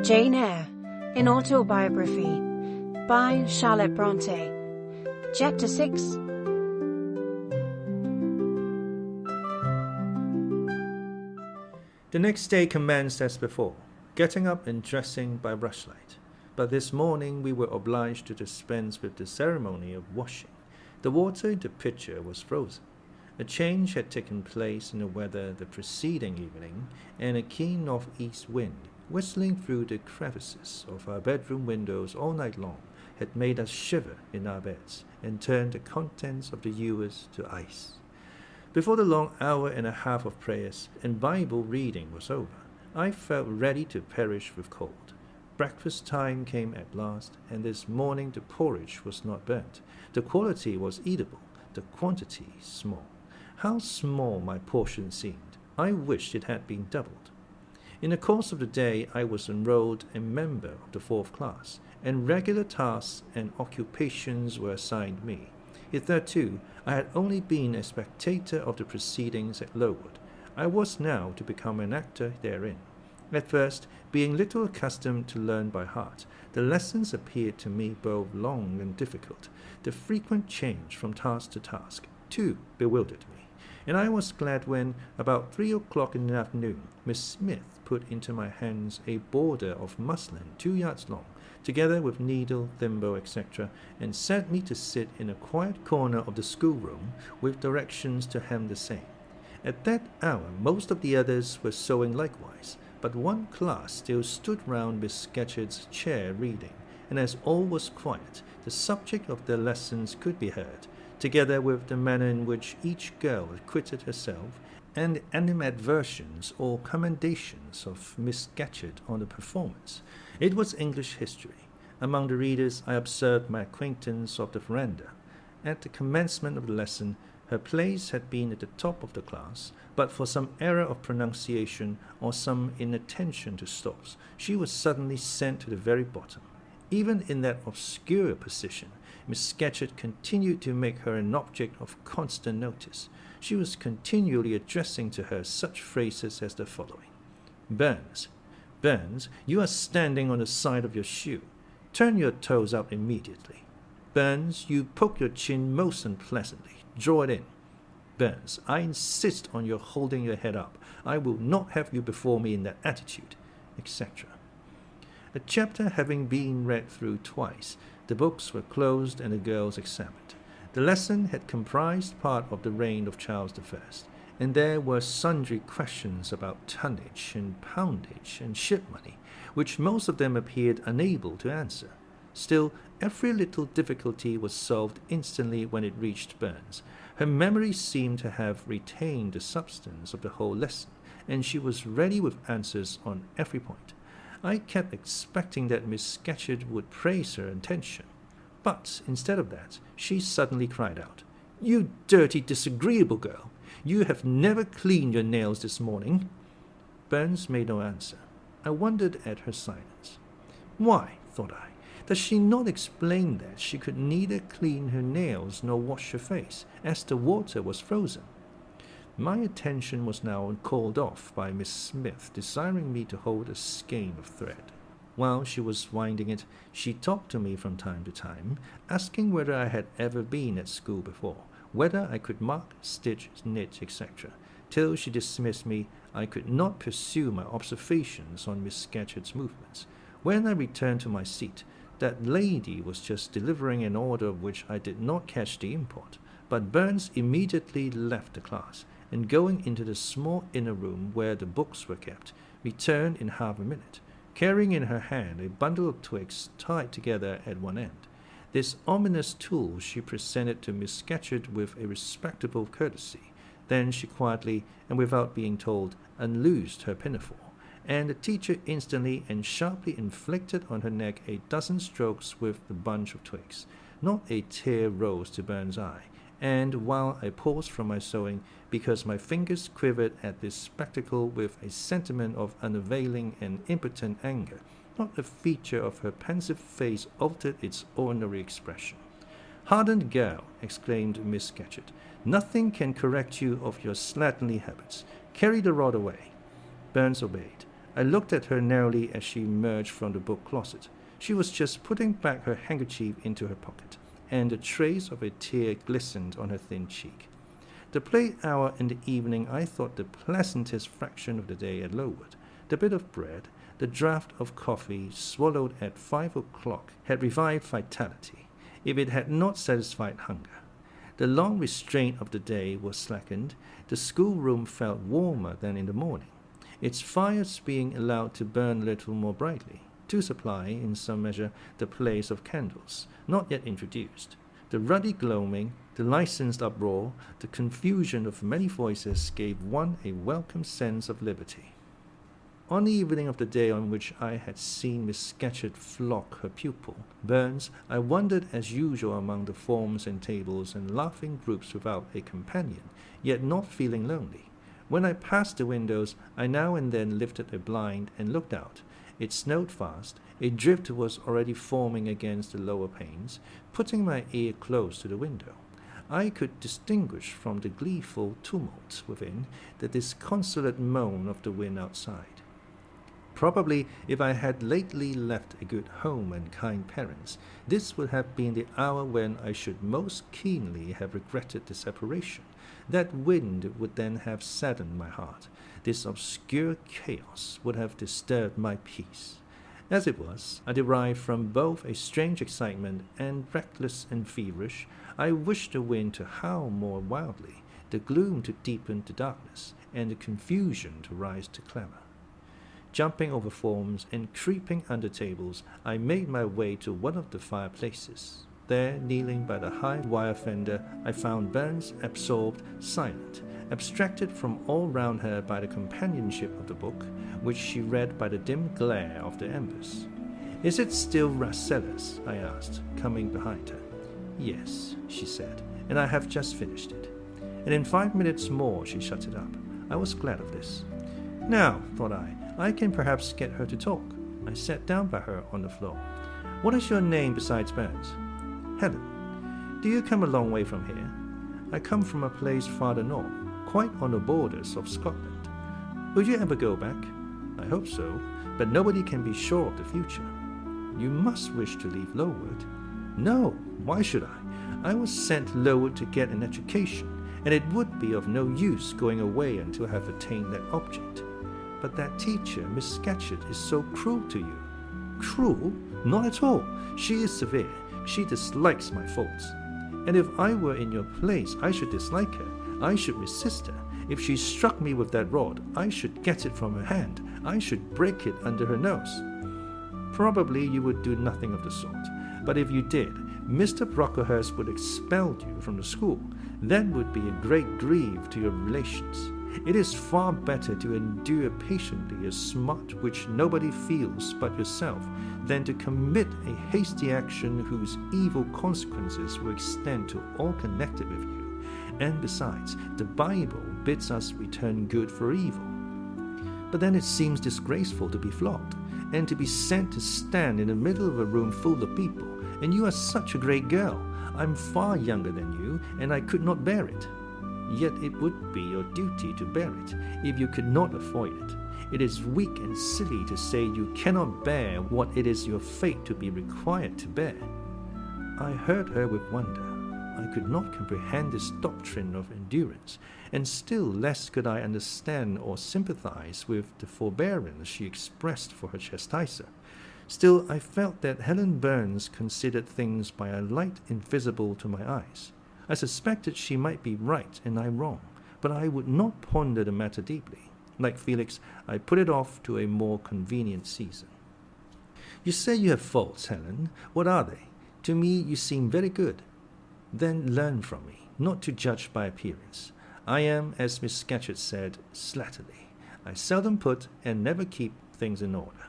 Jane Eyre, an Autobiography by Charlotte Brontë. Chapter 6. The next day commenced as before, getting up and dressing by rushlight. But this morning we were obliged to dispense with the ceremony of washing. The water in the pitcher was frozen. A change had taken place in the weather the preceding evening, and a keen north-east wind, whistling through the crevices of our bedroom windows all night long, had made us shiver in our beds, and turned the contents of the ewers to ice. Before the long hour and a half of prayers and Bible reading was over, I felt ready to perish with cold. Breakfast time came at last, and this morning the porridge was not burnt. The quality was eatable, the quantity small. How small my portion seemed! I wished it had been doubled. In the course of the day I was enrolled a member of the 4th class, and regular tasks and occupations were assigned me. Hitherto I had only been a spectator of the proceedings at Lowood. I was now to become an actor therein. At first, being little accustomed to learn by heart, the lessons appeared to me both long and difficult. The frequent change from task to task, too, bewildered me, and I was glad when, about 3 o'clock in the afternoon, Miss Smith put into my hands a border of muslin 2 yards long, together with needle, thimble, etc., and sent me to sit in a quiet corner of the schoolroom with directions to hem the same. At that hour most of the others were sewing likewise, but one class still stood round Miss Scatcherd's chair reading, and as all was quiet, the subject of their lessons could be heard, together with the manner in which each girl acquitted herself, and the animadversions or commendations of Miss Scatcherd on the performance. It was English history. Among the readers I observed my acquaintance of the veranda. At the commencement of the lesson, her place had been at the top of the class, but for some error of pronunciation or some inattention to stops, she was suddenly sent to the very bottom. Even in that obscure position, Miss Scatcherd continued to make her an object of constant notice. She was continually addressing to her such phrases as the following: Burns, you are standing on the side of your shoe. Turn your toes out immediately. Burns, you poke your chin most unpleasantly. Draw it in. Burns, I insist on your holding your head up. I will not have you before me in that attitude, etc. A chapter having been read through twice, the books were closed and the girls examined. The lesson had comprised part of the reign of Charles I, and there were sundry questions about tonnage and poundage and ship money, which most of them appeared unable to answer. Still, every little difficulty was solved instantly when it reached Burns. Her memory seemed to have retained the substance of the whole lesson, and she was ready with answers on every point. I kept expecting that Miss Scatcherd would praise her intention, but instead of that, she suddenly cried out, "You dirty, disagreeable girl! You have never cleaned your nails this morning." Burns made no answer. I wondered at her silence. Why, thought I, does she not explain that she could neither clean her nails nor wash her face, as the water was frozen? My attention was now called off by Miss Smith desiring me to hold a skein of thread. While she was winding it, she talked to me from time to time, asking whether I had ever been at school before, whether I could mark, stitch, knit, etc. Till she dismissed me, I could not pursue my observations on Miss Scatcherd's movements. When I returned to my seat, that lady was just delivering an order of which I did not catch the import, but Burns immediately left the class, and going into the small inner room where the books were kept, returned in half a minute, carrying in her hand a bundle of twigs tied together at one end. This ominous tool she presented to Miss Scatcherd with a respectable courtesy. Then she quietly, and without being told, unloosed her pinafore, and the teacher instantly and sharply inflicted on her neck a dozen strokes with the bunch of twigs. Not a tear rose to Burns' eye, and while I paused from my sewing, because my fingers quivered at this spectacle with a sentiment of unavailing and impotent anger, not a feature of her pensive face altered its ordinary expression. "Hardened girl," exclaimed Miss Scatcherd, "nothing can correct you of your slatternly habits. Carry the rod away." Burns obeyed. I looked at her narrowly as she emerged from the book closet. She was just putting back her handkerchief into her pocket, and a trace of a tear glistened on her thin cheek. The play hour in the evening I thought the pleasantest fraction of the day at Lowood. The bit of bread, the draught of coffee swallowed at 5 o'clock had revived vitality, if it had not satisfied hunger. The long restraint of the day was slackened. The schoolroom felt warmer than in the morning, its fires being allowed to burn a little more brightly, to supply, in some measure, the place of candles, not yet introduced. The ruddy gloaming, the licensed uproar, the confusion of many voices gave one a welcome sense of liberty. On the evening of the day on which I had seen Miss Scatcherd flog her pupil, Burns, I wandered as usual among the forms and tables and laughing groups without a companion, yet not feeling lonely. When I passed the windows, I now and then lifted a blind and looked out. It snowed fast. A drift was already forming against the lower panes. Putting my ear close to the window, I could distinguish from the gleeful tumult within the disconsolate moan of the wind outside. Probably, if I had lately left a good home and kind parents, this would have been the hour when I should most keenly have regretted the separation. That wind would then have saddened my heart. This obscure chaos would have disturbed my peace. As it was, I derived from both a strange excitement and reckless and feverish. I wished the wind to howl more wildly, the gloom to deepen to darkness, and the confusion to rise to clamor. Jumping over forms and creeping under tables, I made my way to one of the fireplaces. There, kneeling by the high wire fender, I found Burns absorbed, silent, abstracted from all round her by the companionship of the book, which she read by the dim glare of the embers. "Is it still Rasselas?" I asked, coming behind her. "Yes," she said, "and I have just finished it." And in 5 minutes more she shut it up. I was glad of this. Now, thought I can perhaps get her to talk. I sat down by her on the floor. "What is your name besides Burns?" "Helen." "Do you come a long way from here?" "I come from a place farther north, quite on the borders of Scotland." "Will you ever go back?" "I hope so, but nobody can be sure of the future." "You must wish to leave Lowood." "No, why should I? I was sent Lowood to get an education, and it would be of no use going away until I have attained that object." "But that teacher, Miss Scatcherd, is so cruel to you." "Cruel? Not at all. She is severe. She dislikes my faults. And if I were in your place, I should dislike her. I should resist her. If she struck me with that rod, I should get it from her hand. I should break it under her nose." "Probably you would do nothing of the sort. But if you did, Mr. Brocklehurst would expel you from the school. That would be a great grief to your relations. It is far better to endure patiently a smart which nobody feels but yourself than to commit a hasty action whose evil consequences will extend to all connected with you. And besides, the Bible bids us return good for evil." "But then it seems disgraceful to be flogged, and to be sent to stand in the middle of a room full of people, and you are such a great girl. I'm far younger than you, and I could not bear it." "Yet it would be your duty to bear it, if you could not avoid it. It is weak and silly to say you cannot bear what it is your fate to be required to bear." I heard her with wonder. I could not comprehend this doctrine of endurance, and still less could I understand or sympathize with the forbearance she expressed for her chastiser. Still, I felt that Helen Burns considered things by a light invisible to my eyes. I suspected she might be right and I wrong, but I would not ponder the matter deeply. Like Felix, I put it off to a more convenient season. "You say you have faults, Helen. What are they? To me you seem very good." "Then learn from me, not to judge by appearance. I am, as Miss Scatcherd said, slatterly. I seldom put and never keep things in order.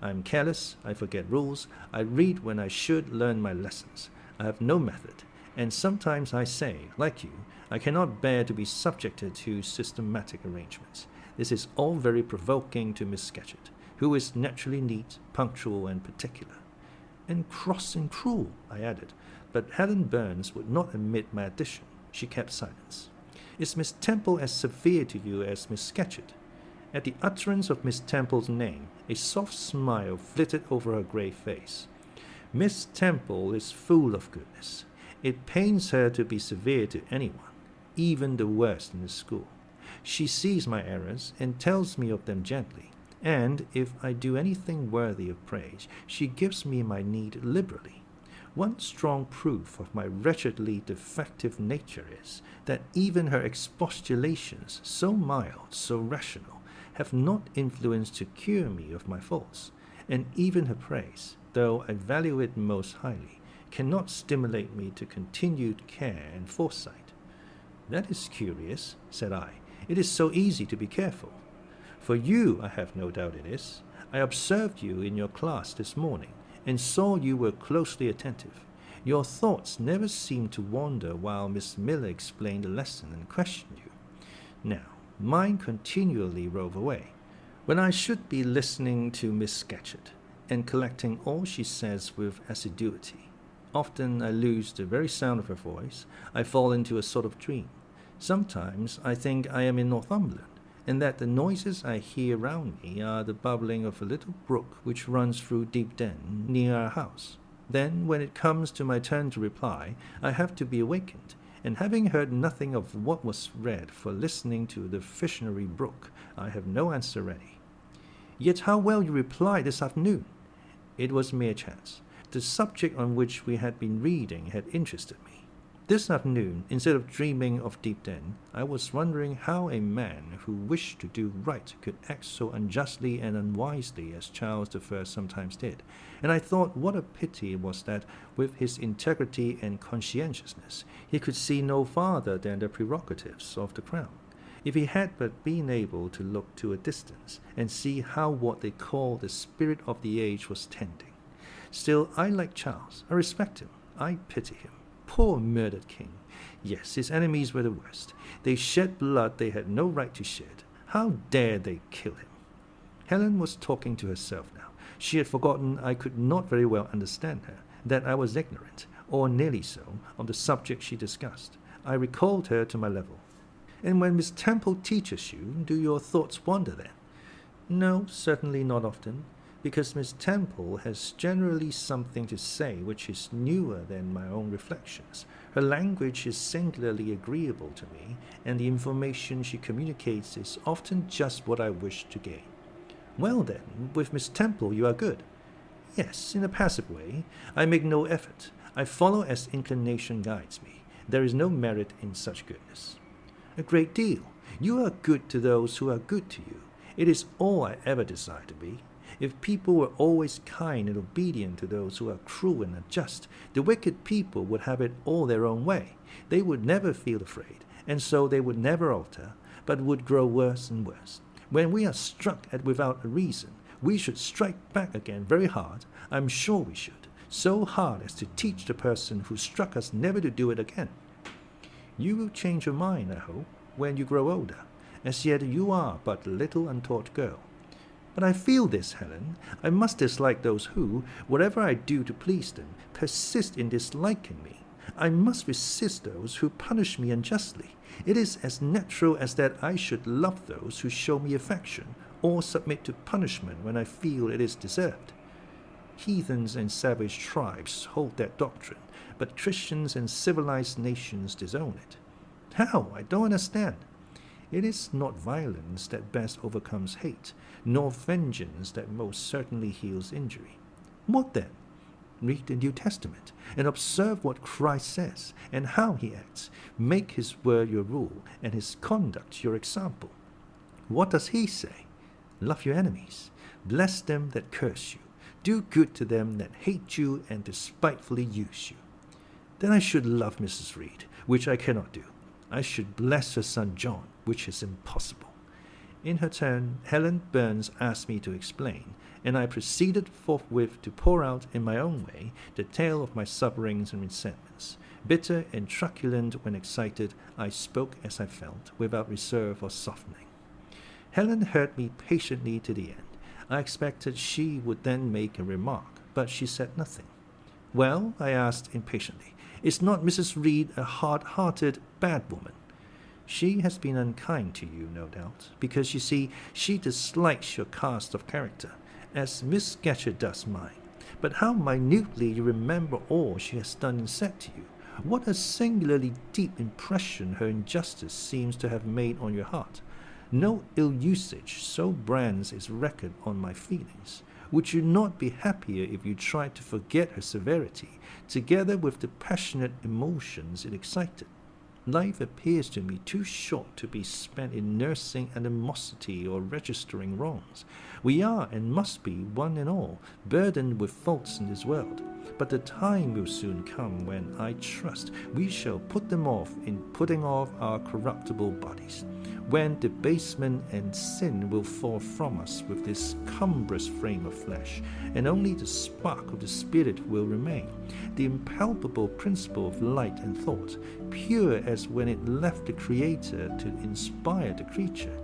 I am careless, I forget rules, I read when I should learn my lessons. I have no method. And sometimes I say, like you, I cannot bear to be subjected to systematic arrangements. This is all very provoking to Miss Scatcherd, who is naturally neat, punctual, and particular." "And cross and cruel," I added, but Helen Burns would not admit my addition. She kept silence. "Is Miss Temple as severe to you as Miss Scatcherd?" At the utterance of Miss Temple's name, a soft smile flitted over her grave face. Miss Temple is full of goodness. It pains her to be severe to anyone, even the worst in the school. She sees my errors and tells me of them gently, and if I do anything worthy of praise, she gives me my need liberally. One strong proof of my wretchedly defective nature is that even her expostulations, so mild, so rational, have not influence to cure me of my faults, and even her praise, though I value it most highly, cannot stimulate me to continued care and foresight. That is curious, said I. It is so easy to be careful. For you, I have no doubt it is. I observed you in your class this morning, and saw you were closely attentive. Your thoughts never seemed to wander while Miss Miller explained the lesson and questioned you. Now, mine continually rove away, when I should be listening to Miss Scatcherd, and collecting all she says with assiduity. Often I lose the very sound of her voice. I fall into a sort of dream. Sometimes I think I am in Northumberland, and that the noises I hear round me are the bubbling of a little brook which runs through Deepden near our house. Then, when it comes to my turn to reply, I have to be awakened, and having heard nothing of what was read for listening to the Fishery Brook, I have no answer ready. Yet how well you replied this afternoon! It was mere chance. The subject on which we had been reading had interested me. This afternoon, instead of dreaming of Deepden, I was wondering how a man who wished to do right could act so unjustly and unwisely as Charles I sometimes did, and I thought what a pity it was that, with his integrity and conscientiousness, he could see no farther than the prerogatives of the crown. If he had but been able to look to a distance and see how what they call the spirit of the age was tending. Still, I like Charles. I respect him. I pity him. Poor murdered king. Yes, his enemies were the worst. They shed blood they had no right to shed. How dared they kill him? Helen was talking to herself now. She had forgotten I could not very well understand her, that I was ignorant, or nearly so, of the subject she discussed. I recalled her to my level. And when Miss Temple teaches you, do your thoughts wander then? No, certainly not often, because Miss Temple has generally something to say which is newer than my own reflections. Her language is singularly agreeable to me, and the information she communicates is often just what I wish to gain. Well then, with Miss Temple you are good. Yes, in a passive way. I make no effort. I follow as inclination guides me. There is no merit in such goodness. A great deal. You are good to those who are good to you. It is all I ever desire to be. If people were always kind and obedient to those who are cruel and unjust, the wicked people would have it all their own way. They would never feel afraid, and so they would never alter, but would grow worse and worse. When we are struck at without a reason, we should strike back again very hard. I'm sure we should, so hard as to teach the person who struck us never to do it again. You will change your mind, I hope, when you grow older. As yet you are but a little untaught girl. But I feel this, Helen. I must dislike those who, whatever I do to please them, persist in disliking me. I must resist those who punish me unjustly. It is as natural as that I should love those who show me affection, or submit to punishment when I feel it is deserved. Heathens and savage tribes hold that doctrine, but Christians and civilized nations disown it. How? I don't understand. It is not violence that best overcomes hate, nor vengeance that most certainly heals injury. What then? Read the New Testament, and observe what Christ says, and how he acts. Make his word your rule, and his conduct your example. What does he say? Love your enemies. Bless them that curse you. Do good to them that hate you and despitefully use you. Then I should love Mrs. Reed, which I cannot do. I should bless her son John, which is impossible. In her turn, Helen Burns asked me to explain, and I proceeded forthwith to pour out in my own way the tale of my sufferings and resentments. Bitter and truculent when excited, I spoke as I felt, without reserve or softening. Helen heard me patiently to the end. I expected she would then make a remark, but she said nothing. Well, I asked impatiently, is not Mrs. Reed a hard-hearted, bad woman? She has been unkind to you, no doubt, because you see, she dislikes your cast of character, as Miss Scatcherd does mine. But how minutely you remember all she has done and said to you. What a singularly deep impression her injustice seems to have made on your heart. No ill usage so brands its record on my feelings. Would you not be happier if you tried to forget her severity, together with the passionate emotions it excited? Life appears to me too short to be spent in nursing animosity or registering wrongs. We are and must be, one and all, burdened with faults in this world. But the time will soon come when, I trust, we shall put them off in putting off our corruptible bodies, when debasement and sin will fall from us with this cumbrous frame of flesh, and only the spark of the Spirit will remain, the impalpable principle of light and thought, pure as when it left the Creator to inspire the creature.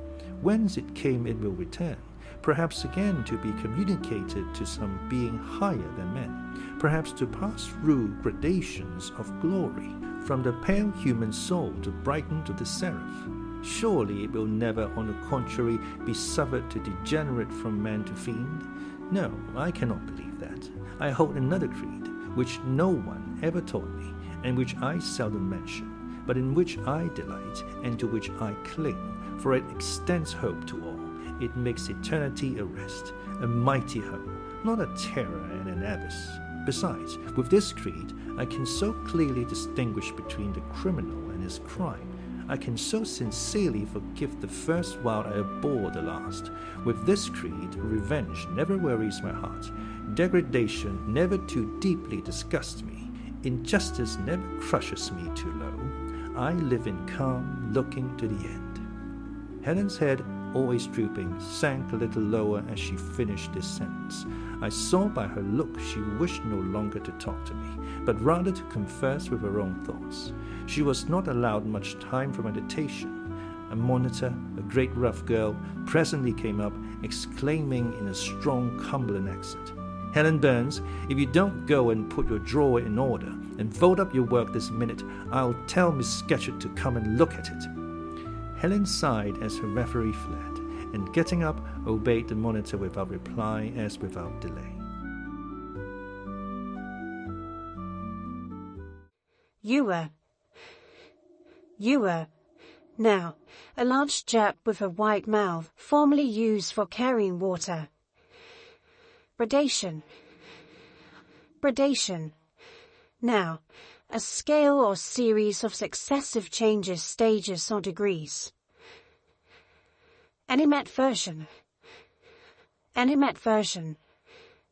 Whence it came it will return, perhaps again to be communicated to some being higher than men, perhaps to pass through gradations of glory, from the pale human soul to brighten to the seraph. Surely it will never, on the contrary, be suffered to degenerate from man to fiend? No, I cannot believe that. I hold another creed, which no one ever taught me, and which I seldom mention, but in which I delight, and to which I cling, for it extends hope to all. It makes eternity a rest, a mighty home, not a terror and an abyss. Besides, with this creed, I can so clearly distinguish between the criminal and his crime. I can so sincerely forgive the first while I abhor the last. With this creed, revenge never worries my heart. Degradation never too deeply disgusts me. Injustice never crushes me too low. I live in calm, looking to the end. Helen's head, always drooping, sank a little lower as she finished this sentence. I saw by her look she wished no longer to talk to me, but rather to converse with her own thoughts. She was not allowed much time for meditation. A monitor, a great rough girl, presently came up, exclaiming in a strong Cumberland accent, "Helen Burns, if you don't go and put your drawer in order and fold up your work this minute, I'll tell Miss Scatcherd to come and look at it." Helen sighed as her referee fled, and getting up, obeyed the monitor without reply as without delay. Ewer. Now, a large chap with a wide mouth, formerly used for carrying water. Gradation. Now, a scale or series of successive changes, stages, or degrees. Animadversion.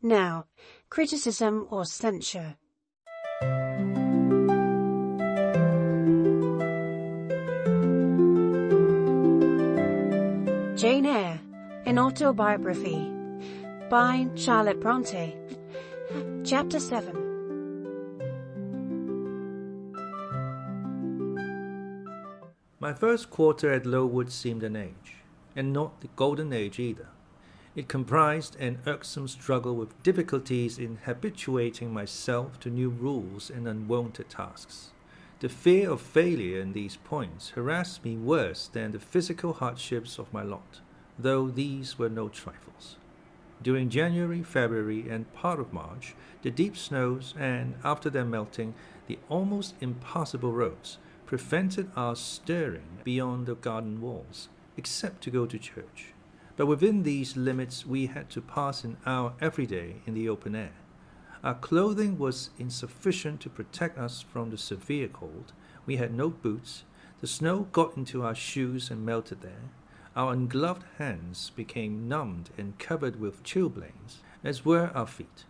Now, criticism or censure. Jane Eyre, an Autobiography, by Charlotte Brontë. Chapter 7. My first quarter at Lowood seemed an age, and not the golden age either. It comprised an irksome struggle with difficulties in habituating myself to new rules and unwonted tasks. The fear of failure in these points harassed me worse than the physical hardships of my lot, though these were no trifles. During January, February, and part of March, the deep snows and, after their melting, the almost impassable roads prevented our stirring beyond the garden walls, except to go to church. But within these limits we had to pass an hour every day in the open air. Our clothing was insufficient to protect us from the severe cold. We had no boots. The snow got into our shoes and melted there. Our ungloved hands became numbed and covered with chilblains, as were our feet.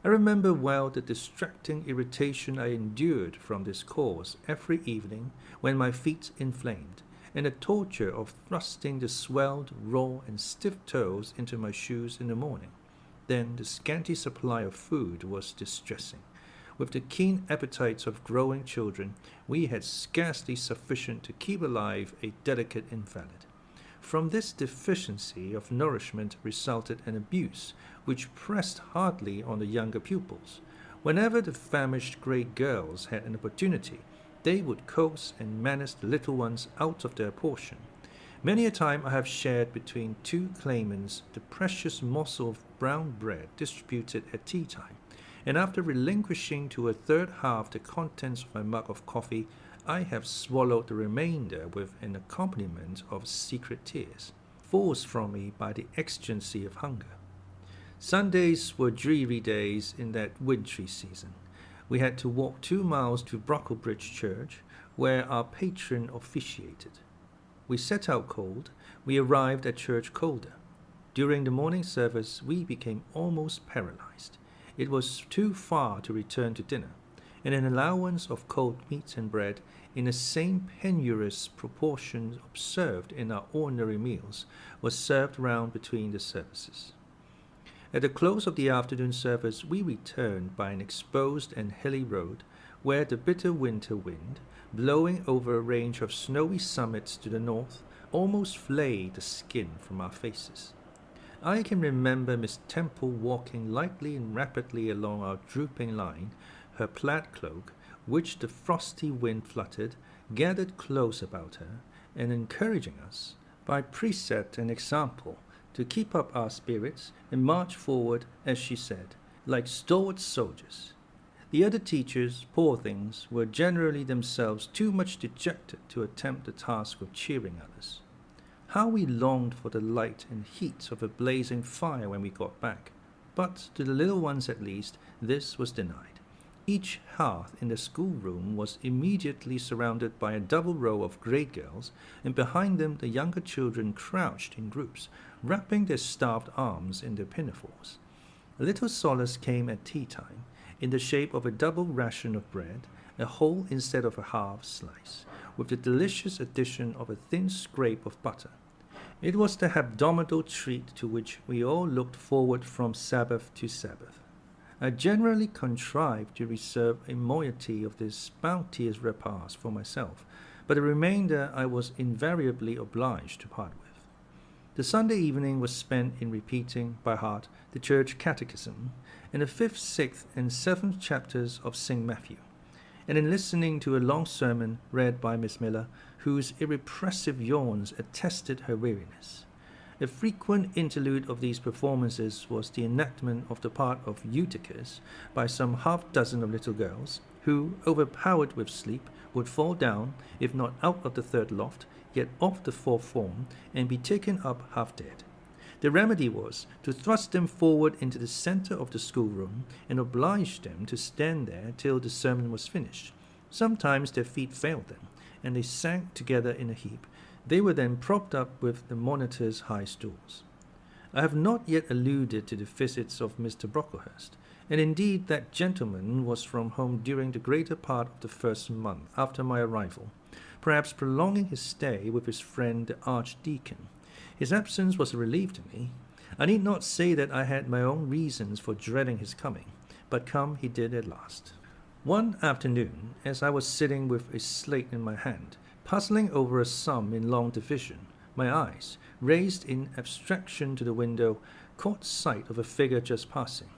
I remember well the distracting irritation I endured from this cause every evening when my feet inflamed, and the torture of thrusting the swelled, raw, and stiff toes into my shoes in the morning. Then the scanty supply of food was distressing. With the keen appetites of growing children, we had scarcely sufficient to keep alive a delicate invalid. From this deficiency of nourishment resulted an abuse, which pressed hardly on the younger pupils. Whenever the famished great girls had an opportunity, they would coax and menace the little ones out of their portion. Many a time I have shared between two claimants the precious morsel of brown bread distributed at tea time, and after relinquishing to a third half the contents of my mug of coffee, I have swallowed the remainder with an accompaniment of secret tears, forced from me by the exigency of hunger. Sundays were dreary days in that wintry season. We had to walk 2 miles to Brocklebridge Church, where our patron officiated. We set out cold, we arrived at church colder. During the morning service, we became almost paralyzed. It was too far to return to dinner, and an allowance of cold meat and bread in the same penurious proportion observed in our ordinary meals was served round between the services. At the close of the afternoon service, we returned by an exposed and hilly road, where the bitter winter wind, blowing over a range of snowy summits to the north, almost flayed the skin from our faces. I can remember Miss Temple walking lightly and rapidly along our drooping line, her plaid cloak, which the frosty wind fluttered, gathered close about her, and encouraging us, by precept and example, to keep up our spirits and march forward, as she said, like stalwart soldiers. The other teachers, poor things, were generally themselves too much dejected to attempt the task of cheering others. How we longed for the light and heat of a blazing fire when we got back, but to the little ones at least, this was denied. Each hearth in the schoolroom was immediately surrounded by a double row of grade girls, and behind them the younger children crouched in groups, wrapping their starved arms in their pinafores. A little solace came at tea time, in the shape of a double ration of bread, a whole instead of a half slice, with the delicious addition of a thin scrape of butter. It was the hebdomadal treat to which we all looked forward from Sabbath to Sabbath. I generally contrived to reserve a moiety of this bounteous repast for myself, but the remainder I was invariably obliged to part with. The Sunday evening was spent in repeating by heart the church catechism and the 5th, 6th, and 7th chapters of St. Matthew, and in listening to a long sermon read by Miss Miller, whose irrepressive yawns attested her weariness. A frequent interlude of these performances was the enactment of the part of Eutychus by some half-dozen of little girls, who, overpowered with sleep, would fall down, if not out of the 3rd loft, yet off the 4th form, and be taken up half dead. The remedy was to thrust them forward into the centre of the schoolroom, and oblige them to stand there till the sermon was finished. Sometimes their feet failed them, and they sank together in a heap. They were then propped up with the monitor's high stools. I have not yet alluded to the visits of Mr. Brocklehurst, and indeed that gentleman was from home during the greater part of the first month after my arrival, perhaps prolonging his stay with his friend the Archdeacon. His absence was a relief to me. I need not say that I had my own reasons for dreading his coming, but come he did at last. One afternoon, as I was sitting with a slate in my hand, puzzling over a sum in long division, my eyes, raised in abstraction to the window, caught sight of a figure just passing.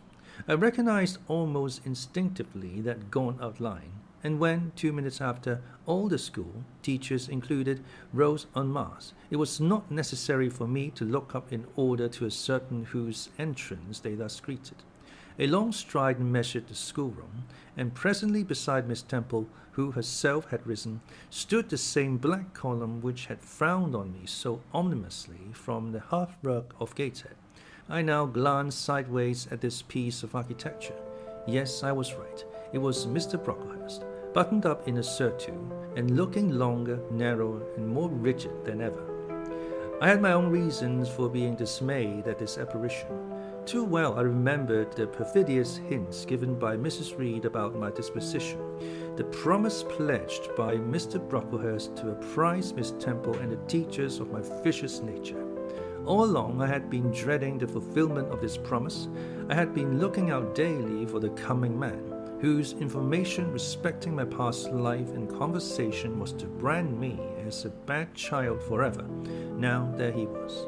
I recognized almost instinctively that gaunt outline, and when, 2 minutes after, all the school, teachers included, rose en masse, it was not necessary for me to look up in order to ascertain whose entrance they thus greeted. A long stride measured the schoolroom, and presently beside Miss Temple, who herself had risen, stood the same black column which had frowned on me so ominously from the hearthrug of Gateshead. I now glanced sideways at this piece of architecture. Yes, I was right. It was Mr. Brocklehurst, buttoned up in a surtout, and looking longer, narrower, and more rigid than ever. I had my own reasons for being dismayed at this apparition. Too well I remembered the perfidious hints given by Mrs.Reed about my disposition, the promise pledged by Mr. Brocklehurst to apprise Miss Temple and the teachers of my vicious nature. All along I had been dreading the fulfillment of this promise. I had been looking out daily for the coming man, whose information respecting my past life and conversation was to brand me as a bad child forever. Now there he was.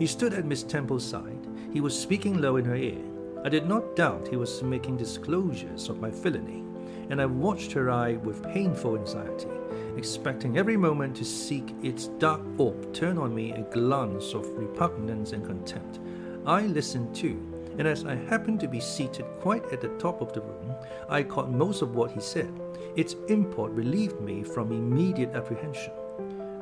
He stood at Miss Temple's side. He was speaking low in her ear. I did not doubt he was making disclosures of my villainy, and I watched her eye with painful anxiety, expecting every moment to seek its dark orb turn on me a glance of repugnance and contempt. I listened too, and as I happened to be seated quite at the top of the room, I caught most of what he said. Its import relieved me from immediate apprehension.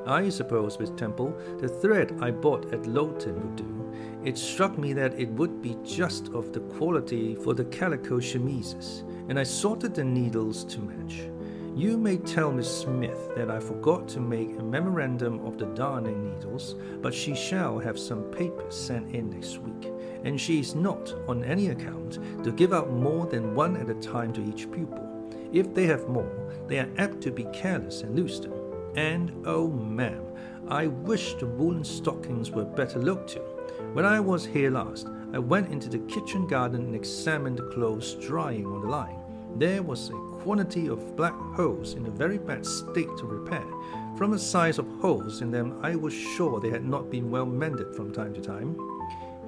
I suppose, Miss Temple, the thread I bought at Lowton would do. It struck me that it would be just of the quality for the calico chemises, and I sorted the needles to match. You may tell Miss Smith that I forgot to make a memorandum of the darning needles, but she shall have some papers sent in next week, and she is not, on any account, to give out more than one at a time to each pupil. If they have more, they are apt to be careless and lose them. And, oh ma'am, I wish the woolen stockings were better looked to. When I was here last, I went into the kitchen garden and examined the clothes drying on the line. There was a quantity of black hose in a very bad state of repair. From the size of holes in them, I was sure they had not been well mended from time to time.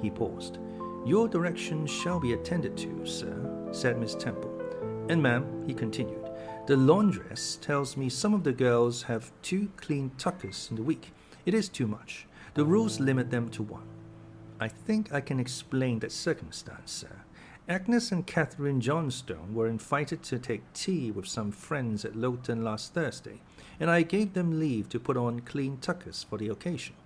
He paused. Your directions shall be attended to, sir, said Miss Temple. And ma'am, he continued, the laundress tells me some of the girls have 2 clean tuckers in the week. It is too much. The rules limit them to 1. I think I can explain that circumstance, sir. Agnes and Catherine Johnstone were invited to take tea with some friends at Lowton last Thursday, and I gave them leave to put on clean tuckers for the occasion.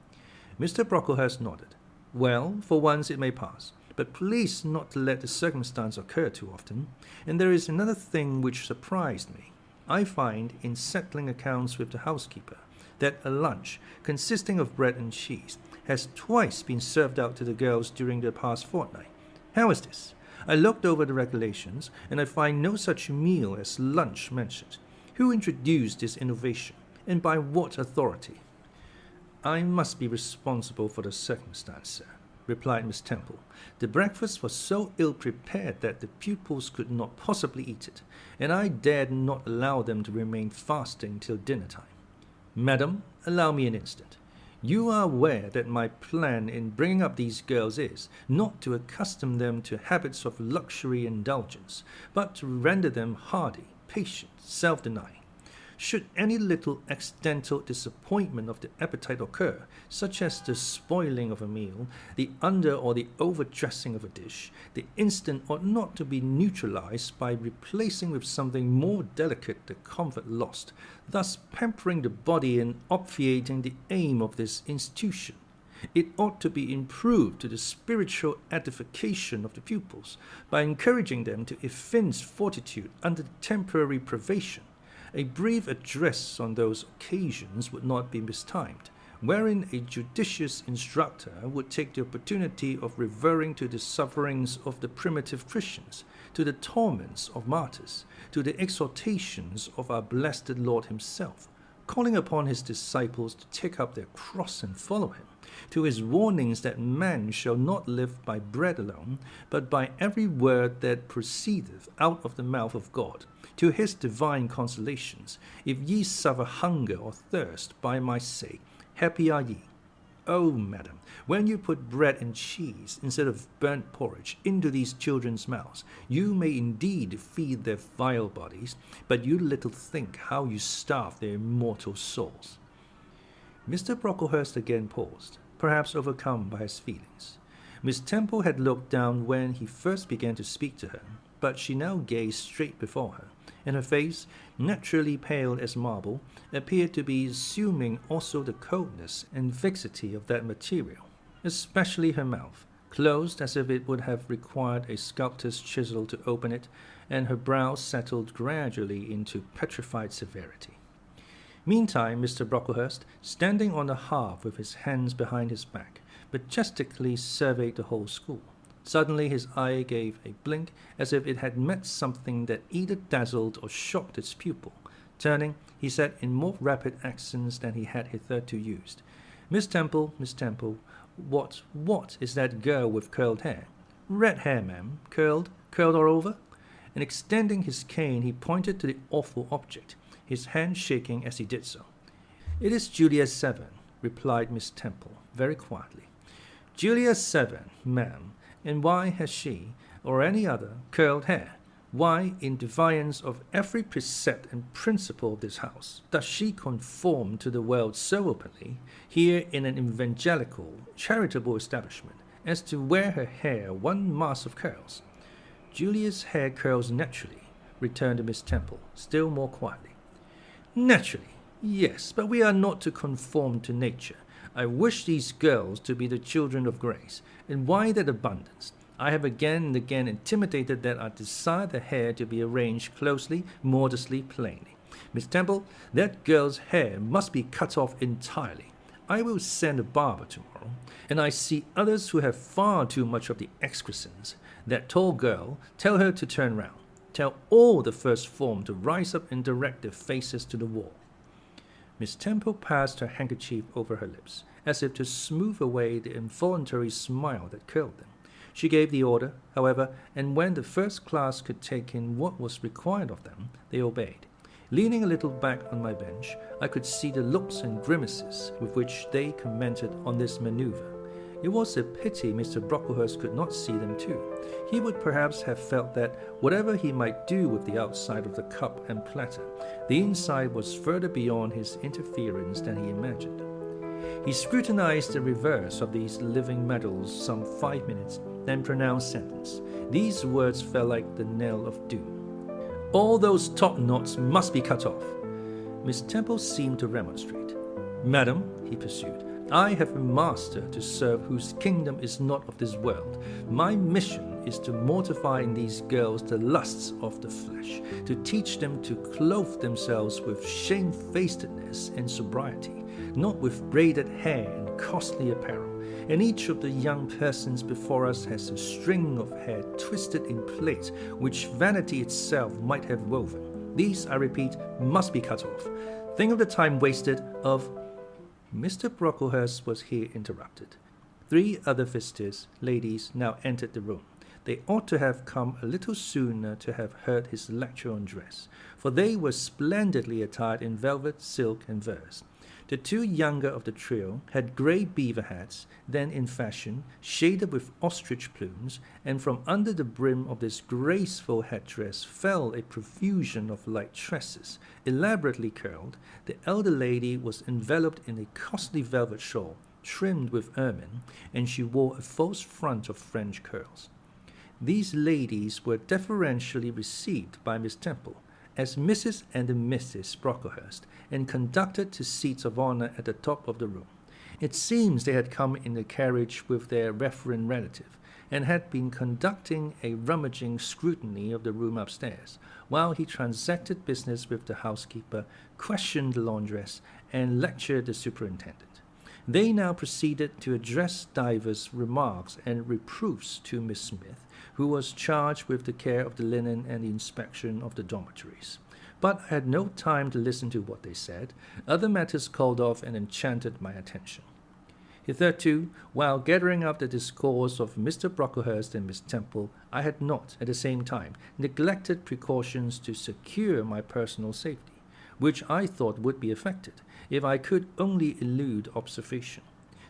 Mr. Brocklehurst nodded. Well, for once it may pass, but please not to let the circumstance occur too often. And there is another thing which surprised me. I find, in settling accounts with the housekeeper, that a lunch, consisting of bread and cheese, has twice been served out to the girls during the past fortnight. How is this? I looked over the regulations, and I find no such meal as lunch mentioned. Who introduced this innovation, and by what authority? I must be responsible for the circumstance, sir, replied Miss Temple. The breakfast was so ill prepared that the pupils could not possibly eat it, and I dared not allow them to remain fasting till dinner time. Madam, allow me an instant. You are aware that my plan in bringing up these girls is not to accustom them to habits of luxury and indulgence, but to render them hardy, patient, self-denying. Should any little accidental disappointment of the appetite occur, such as the spoiling of a meal, the under or the overdressing of a dish, the instant ought not to be neutralized by replacing with something more delicate the comfort lost, thus pampering the body and obviating the aim of this institution. It ought to be improved to the spiritual edification of the pupils by encouraging them to evince fortitude under temporary privation. A brief address on those occasions would not be mistimed, wherein a judicious instructor would take the opportunity of referring to the sufferings of the primitive Christians, to the torments of martyrs, to the exhortations of our blessed Lord himself, calling upon his disciples to take up their cross and follow him, to his warnings that man shall not live by bread alone, but by every word that proceedeth out of the mouth of God, to his divine consolations. If ye suffer hunger or thirst by my sake, happy are ye. Oh, madam, when you put bread and cheese instead of burnt porridge into these children's mouths, you may indeed feed their vile bodies, but you little think how you starve their immortal souls. Mr. Brocklehurst again paused, perhaps overcome by his feelings. Miss Temple had looked down when he first began to speak to her, but she now gazed straight before her, and her face, naturally pale as marble, appeared to be assuming also the coldness and fixity of that material, especially her mouth, closed as if it would have required a sculptor's chisel to open it, and her brow settled gradually into petrified severity. Meantime, Mr. Brocklehurst, standing on the hearth with his hands behind his back, majestically surveyed the whole school. Suddenly his eye gave a blink, as if it had met something that either dazzled or shocked its pupil. Turning, he said in more rapid accents than he had hitherto used, Miss Temple, what is that girl with curled hair? Red hair, ma'am. Curled all over? And extending his cane, he pointed to the awful object, his hand shaking as he did so. It is Julia Severn, replied Miss Temple, very quietly. Julia Severn, ma'am. And why has she, or any other, curled hair? Why, in defiance of every precept and principle of this house, does she conform to the world so openly, here in an evangelical, charitable establishment, as to wear her hair one mass of curls? Julia's hair curls naturally, returned Miss Temple, still more quietly. Naturally, yes, but we are not to conform to nature. I wish these girls to be the children of grace. And why that abundance? I have again and again intimated that I desire the hair to be arranged closely, modestly, plainly. Miss Temple, that girl's hair must be cut off entirely. I will send a barber tomorrow, and I see others who have far too much of the excrescence. That tall girl, tell her to turn round. Tell all the first form to rise up and direct their faces to the wall. Miss Temple passed her handkerchief over her lips, as if to smooth away the involuntary smile that curled them. She gave the order, however, and when the first class could take in what was required of them, they obeyed. Leaning a little back on my bench, I could see the looks and grimaces with which they commented on this maneuver. It was a pity Mr. Brocklehurst could not see them too. He would perhaps have felt that whatever he might do with the outside of the cup and platter, the inside was further beyond his interference than he imagined. He scrutinized the reverse of these living medals some 5 minutes, then pronounced sentence. These words fell like the knell of doom. All those top knots must be cut off. Miss Temple seemed to remonstrate. Madam, he pursued, I have a master to serve whose kingdom is not of this world. My mission is to mortify in these girls the lusts of the flesh, to teach them to clothe themselves with shamefacedness and sobriety, not with braided hair and costly apparel. And each of the young persons before us has a string of hair twisted in plaits which vanity itself might have woven. These, I repeat, must be cut off. Think of the time wasted of... Mr. Brocklehurst was here interrupted. 3 other visitors, ladies, now entered the room. They ought to have come a little sooner to have heard his lecture on dress, for they were splendidly attired in velvet, silk, and verse. The 2 younger of the trio had grey beaver hats, then in fashion, shaded with ostrich plumes, and from under the brim of this graceful headdress fell a profusion of light tresses, elaborately curled. The elder lady was enveloped in a costly velvet shawl, trimmed with ermine, and she wore a false front of French curls. These ladies were deferentially received by Miss Temple as Mrs. and the Misses Brocklehurst, and conducted to seats of honor at the top of the room. It seems they had come in the carriage with their reverend relative, and had been conducting a rummaging scrutiny of the room upstairs, while he transacted business with the housekeeper, questioned the laundress, and lectured the superintendent. They now proceeded to address divers remarks and reproofs to Miss Smith, who was charged with the care of the linen and the inspection of the dormitories. But I had no time to listen to what they said. Other matters called off and enchanted my attention. Hitherto, while gathering up the discourse of Mr. Brocklehurst and Miss Temple, I had not, at the same time, neglected precautions to secure my personal safety, which I thought would be effected if I could only elude observation.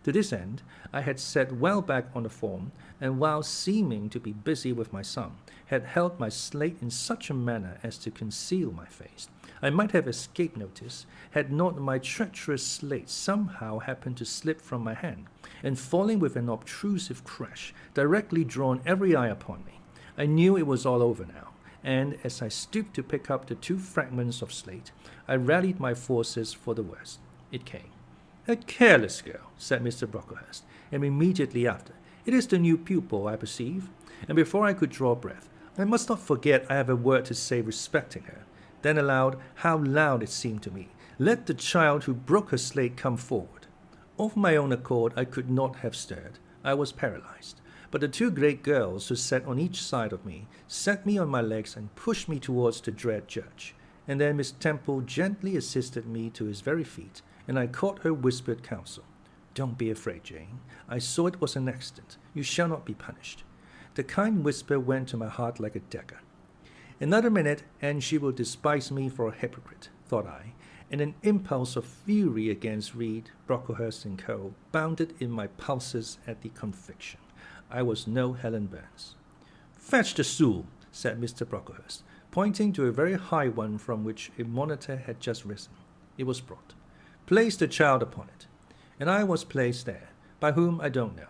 To this end, I had sat well back on the form, and while seeming to be busy with my sum, had held my slate in such a manner as to conceal my face. I might have escaped notice, had not my treacherous slate somehow happened to slip from my hand, and falling with an obtrusive crash, directly drawn every eye upon me. I knew it was all over now, and as I stooped to pick up the 2 fragments of slate, I rallied my forces for the worst. It came. A careless girl, said Mr. Brocklehurst, and immediately after, it is the new pupil, I perceive. And before I could draw breath, I must not forget I have a word to say respecting her. Then aloud, how loud it seemed to me, let the child who broke her slate come forward. Of my own accord, I could not have stirred. I was paralyzed. But the 2 great girls who sat on each side of me set me on my legs and pushed me towards the dread judge. And then Miss Temple gently assisted me to his very feet, and I caught her whispered counsel. Don't be afraid, Jane. I saw it was an accident. You shall not be punished. The kind whisper went to my heart like a dagger. Another minute, and she will despise me for a hypocrite, thought I, and an impulse of fury against Reed, Brocklehurst, and Co. bounded in my pulses at the conviction. I was no Helen Burns. Fetch the stool, said Mr. Brocklehurst, pointing to a very high one from which a monitor had just risen. It was brought. Place the child upon it. And I was placed there, by whom I don't know.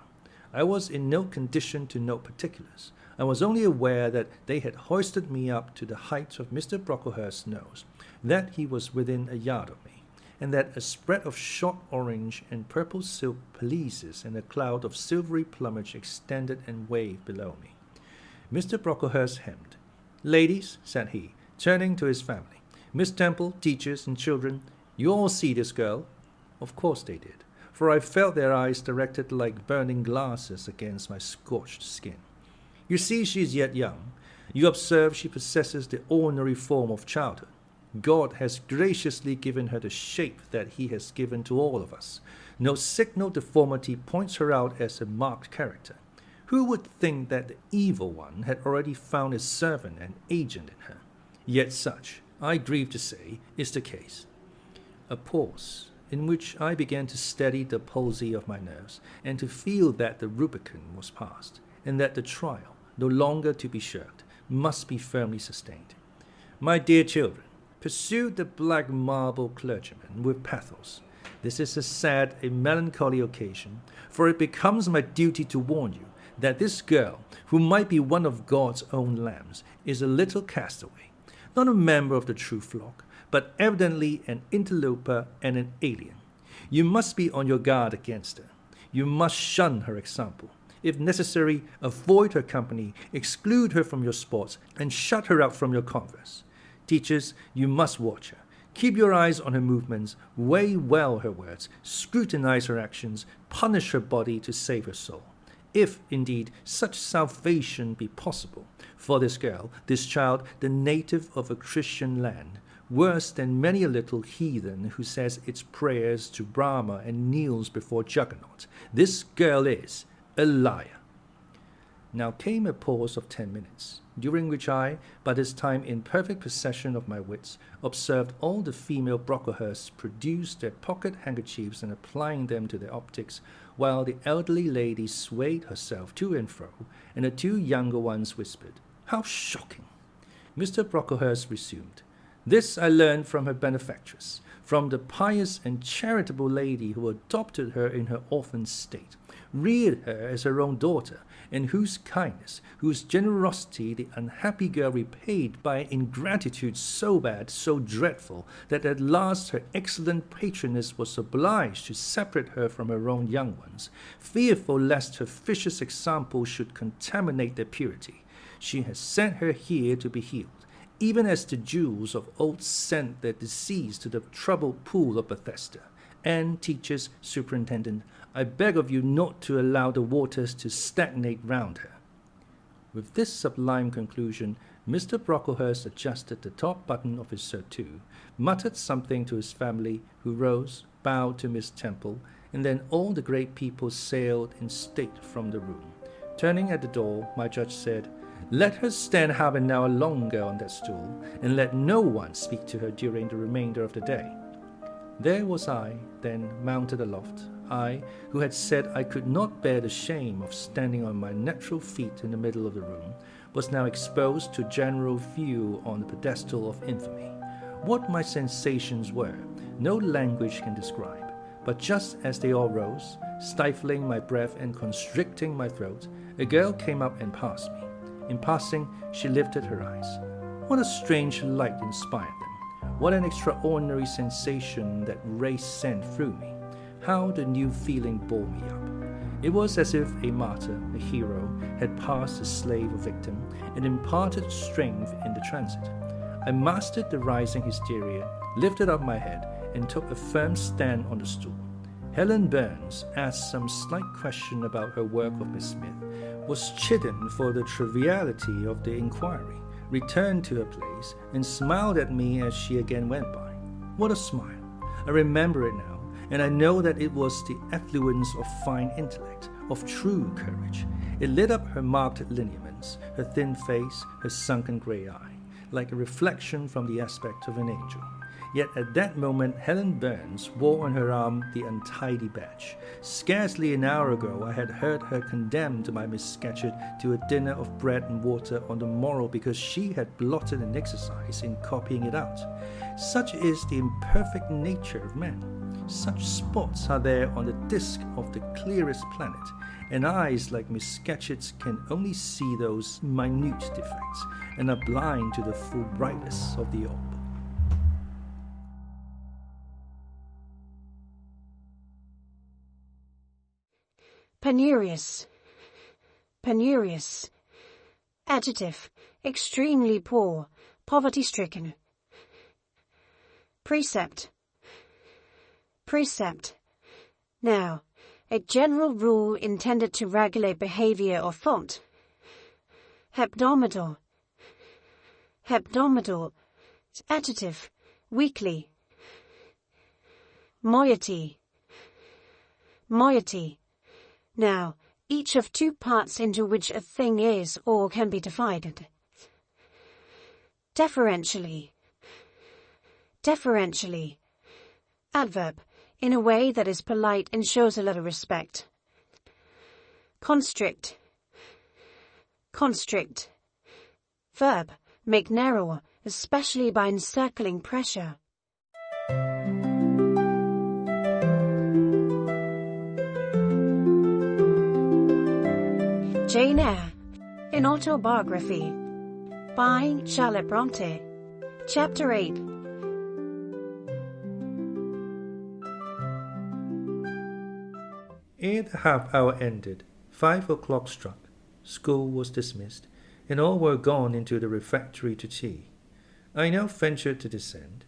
I was in no condition to note particulars. I was only aware that they had hoisted me up to the height of Mr. Brocklehurst's nose, that he was within a yard of me, and that a spread of short orange and purple silk pelisses and a cloud of silvery plumage extended and waved below me. Mr. Brocklehurst hemmed. "Ladies," said he, turning to his family, "Miss Temple, teachers, and children, you all see this girl?" Of course they did, for I felt their eyes directed like burning glasses against my scorched skin. "You see she is yet young. You observe she possesses the ordinary form of childhood. God has graciously given her the shape that he has given to all of us. No signal deformity points her out as a marked character. Who would think that the evil one had already found a servant and agent in her? Yet such, I grieve to say, is the case." A pause, in which I began to steady the palsy of my nerves, and to feel that the Rubicon was passed, and that the trial, no longer to be shirked, must be firmly sustained. "My dear children," pursued the black marble clergyman with pathos, "this is a sad, a melancholy occasion, for it becomes my duty to warn you that this girl, who might be one of God's own lambs, is a little castaway, not a member of the true flock, but evidently an interloper and an alien. You must be on your guard against her. You must shun her example. If necessary, avoid her company, exclude her from your sports, and shut her out from your converse. Teachers, you must watch her. Keep your eyes on her movements, weigh well her words, scrutinize her actions, punish her body to save her soul. If, indeed, such salvation be possible for this girl, this child, the native of a Christian land, worse than many a little heathen who says its prayers to Brahma and kneels before Juggernaut, this girl is a liar." Now came a pause of 10 minutes, during which I, by this time in perfect possession of my wits, observed all the female Brocklehursts produce their pocket handkerchiefs and applying them to their optics, while the elderly lady swayed herself to and fro, and the two younger ones whispered, "How shocking!" Mr. Brocklehurst resumed, "This I learned from her benefactress, from the pious and charitable lady who adopted her in her orphan state, reared her as her own daughter, and whose kindness, whose generosity the unhappy girl repaid by ingratitude so bad, so dreadful, that at last her excellent patroness was obliged to separate her from her own young ones, fearful lest her vicious example should contaminate their purity. She has sent her here to be healed, even as the Jews of old sent their deceased to the troubled pool of Bethesda. And, teachers, superintendent, I beg of you not to allow the waters to stagnate round her." With this sublime conclusion, Mr. Brocklehurst adjusted the top button of his surtout, muttered something to his family, who rose, bowed to Miss Temple, and then all the great people sailed in state from the room. Turning at the door, my judge said, "Let her stand half an hour longer on that stool, and let no one speak to her during the remainder of the day." There was I, then, mounted aloft. I, who had said I could not bear the shame of standing on my natural feet in the middle of the room, was now exposed to general view on the pedestal of infamy. What my sensations were, no language can describe, but just as they all rose, stifling my breath and constricting my throat, a girl came up and passed me. In passing, she lifted her eyes. What a strange light inspired them! What an extraordinary sensation that race sent through me! How the new feeling bore me up! It was as if a martyr, a hero, had passed a slave a victim, and imparted strength in the transit. I mastered the rising hysteria, lifted up my head, and took a firm stand on the stool. Helen Burns asked some slight question about her work of Miss Smith, was chidden for the triviality of the inquiry, returned to her place, and smiled at me as she again went by. What a smile! I remember it now, and I know that it was the effluence of fine intellect, of true courage. It lit up her marked lineaments, her thin face, her sunken grey eye, like a reflection from the aspect of an angel. Yet at that moment Helen Burns wore on her arm the untidy badge. Scarcely an hour ago I had heard her condemned by Miss Scatcherd to a dinner of bread and water on the morrow because she had blotted an exercise in copying it out. Such is the imperfect nature of man. Such spots are there on the disk of the clearest planet, and eyes like Miss Scatcherd's can only see those minute defects, and are blind to the full brightness of the orb. Penurious. Penurious. Adjective, extremely poor, poverty-stricken. Precept. Precept. Now, a general rule intended to regulate behavior or thought. Hebdomadal. Hebdomadal. Adjective, weekly. Moiety. Moiety. Now, each of two parts into which a thing is or can be divided. Deferentially. Deferentially. Adverb, in a way that is polite and shows a little respect. Constrict. Constrict. Verb, make narrower, especially by encircling pressure. Jane Eyre, an Autobiography, by Charlotte Brontë. Chapter 8. Ere the half-hour ended, 5 o'clock struck, school was dismissed, and all were gone into the refectory to tea. I now ventured to descend.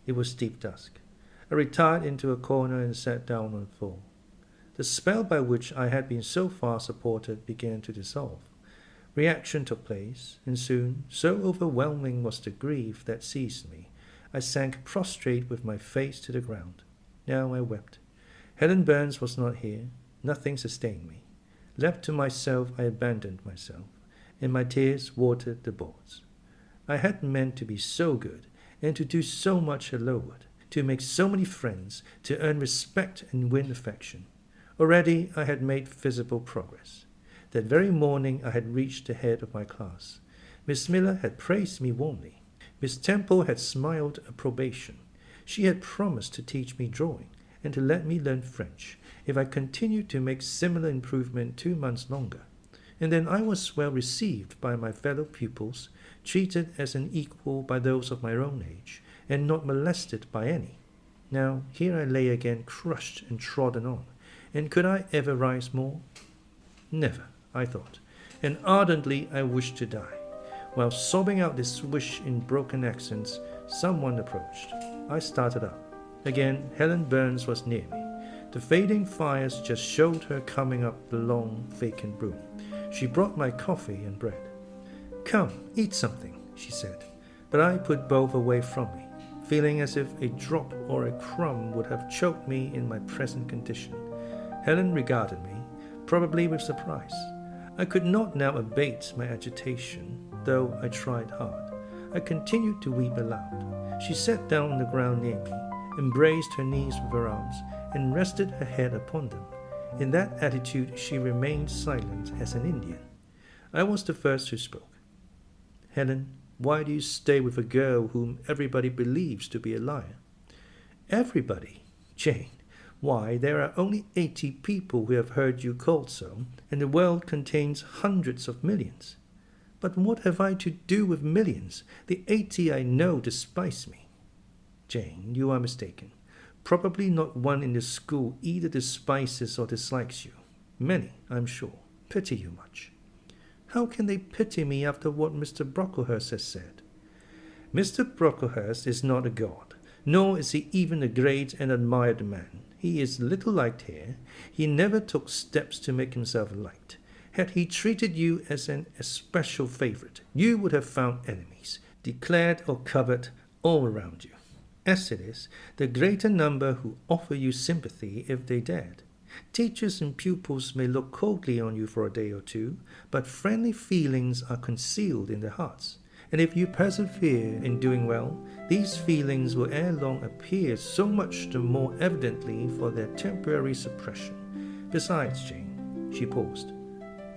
It was deep dusk. I retired into a corner and sat down on the floor. The spell by which I had been so far supported began to dissolve. Reaction took place, and soon, so overwhelming was the grief that seized me, I sank prostrate with my face to the ground. Now I wept. Helen Burns was not here. Nothing sustained me. Left to myself, I abandoned myself, and my tears watered the boards. I had meant to be so good, and to do so much at Lowood, to make so many friends, to earn respect and win affection. Already I had made visible progress. That very morning I had reached the head of my class. Miss Miller had praised me warmly. Miss Temple had smiled approbation. She had promised to teach me drawing, and to let me learn French, if I continued to make similar improvement 2 months longer. And then I was well received by my fellow pupils, treated as an equal by those of my own age, and not molested by any. Now here I lay again crushed and trodden on, and could I ever rise more? Never, I thought, and ardently I wished to die. While sobbing out this wish in broken accents, someone approached. I started up. Again, Helen Burns was near me. The fading fires just showed her coming up the long, vacant room. She brought my coffee and bread. "Come, eat something," she said, but I put both away from me, feeling as if a drop or a crumb would have choked me in my present condition. Helen regarded me, probably with surprise. I could not now abate my agitation, though I tried hard. I continued to weep aloud. She sat down on the ground near me, embraced her knees with her arms, and rested her head upon them. In that attitude she remained silent as an Indian. I was the first who spoke. "Helen, why do you stay with a girl whom everybody believes to be a liar?" "Everybody? Jane, why, there are only 80 people who have heard you called so, and the world contains hundreds of millions." "But what have I to do with millions? The 80 I know despise me." "Jane, you are mistaken. Probably not one in the school either despises or dislikes you. Many, I'm sure, pity you much." "How can they pity me after what Mr. Brocklehurst has said?" "Mr. Brocklehurst is not a god, nor is he even a great and admired man. He is little liked here. He never took steps to make himself liked. Had he treated you as an especial favorite, you would have found enemies, declared or covered, all around you. As it is, the greater number who offer you sympathy if they dared. Teachers and pupils may look coldly on you for a day or two, but friendly feelings are concealed in their hearts, and if you persevere in doing well, these feelings will ere long appear so much the more evidently for their temporary suppression. Besides, Jane," she paused.